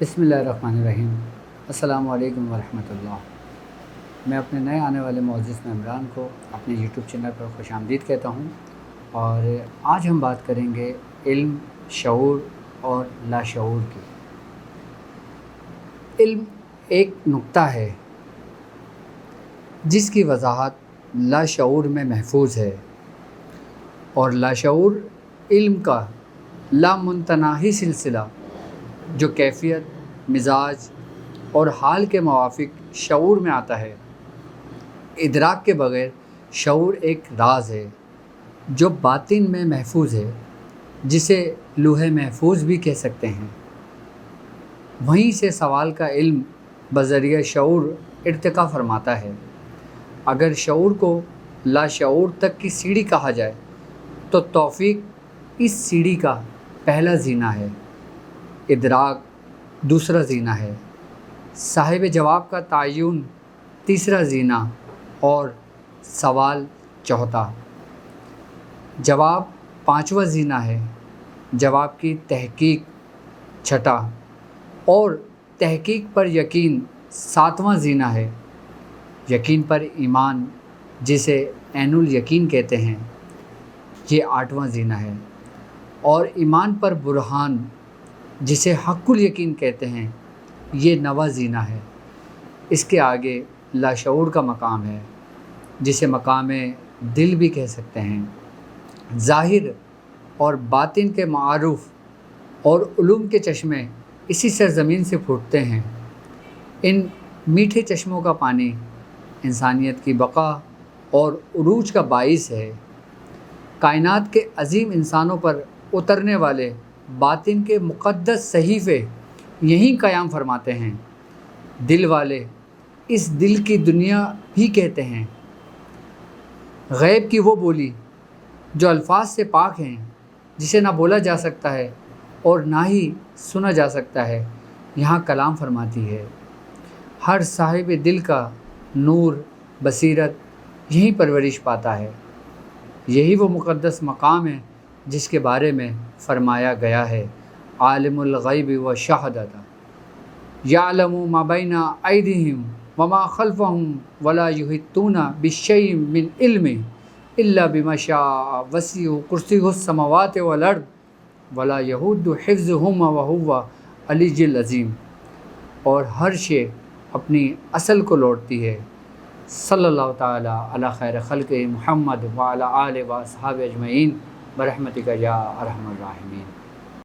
بسم اللہ الرحمن الرحیم۔ السلام علیکم ورحمۃ اللہ۔ میں اپنے نئے آنے والے معزز ممبران کو اپنے یوٹیوب چینل پر خوش آمدید کہتا ہوں، اور آج ہم بات کریں گے علم، شعور اور لاشعور کی۔ علم ایک نقطہ ہے جس کی وضاحت لاشعور میں محفوظ ہے، اور لاشعور علم کا لامتناہی سلسلہ جو کیفیت، مزاج اور حال کے موافق شعور میں آتا ہے۔ ادراک کے بغیر شعور ایک راز ہے جو باطن میں محفوظ ہے، جسے لوح محفوظ بھی کہہ سکتے ہیں۔ وہیں سے سوال کا علم بذریعہ شعور ارتقا فرماتا ہے۔ اگر شعور کو لاشعور تک کی سیڑھی کہا جائے تو توفیق اس سیڑھی کا پہلا زینہ ہے، ادراک دوسرا زینہ ہے، صاحب جواب کا تعین تیسرا زینہ، اور سوال چوتھا۔ جواب پانچواں زینہ ہے، جواب کی تحقیق چھٹا، اور تحقیق پر یقین ساتواں زینہ ہے۔ یقین پر ایمان، جسے عین الیقین کہتے ہیں، یہ آٹھواں زینہ ہے، اور ایمان پر برہان، جسے حق الیقین کہتے ہیں، یہ نواں زینہ ہے۔ اس کے آگے لاشعور کا مقام ہے، جسے مقام دل بھی کہہ سکتے ہیں۔ ظاہر اور باطن کے معارف اور علوم کے چشمے اسی سرزمین سے پھوٹتے ہیں۔ ان میٹھے چشموں کا پانی انسانیت کی بقا اور عروج کا باعث ہے۔ کائنات کے عظیم انسانوں پر اترنے والے باطن کے مقدس صحیفے یہیں قیام فرماتے ہیں۔ دل والے اس دل کی دنیا ہی کہتے ہیں۔ غیب کی وہ بولی جو الفاظ سے پاک ہیں، جسے نہ بولا جا سکتا ہے اور نہ ہی سنا جا سکتا ہے، یہاں کلام فرماتی ہے۔ ہر صاحب دل کا نور، بصیرت یہیں پرورش پاتا ہے۔ یہی وہ مقدس مقام ہے جس کے بارے میں فرمایا گیا ہے، عالم الغیب والشہادۃ یعلم ما بین ایدیہم وما خلفہم ولا یحیطون بشیء من علمہ الا بما شاء وسع کرسیہ السماوات والارض ولا یئود حفظہما وہو العلی العظیم۔ اور ہر شے اپنی اصل کو لوٹتی ہے۔ صلی اللہ تعالیٰ علی خیر خلق محمد وعلی آلہ و اصحابہ اجمعین برحمتک یا ارحم الراحمین۔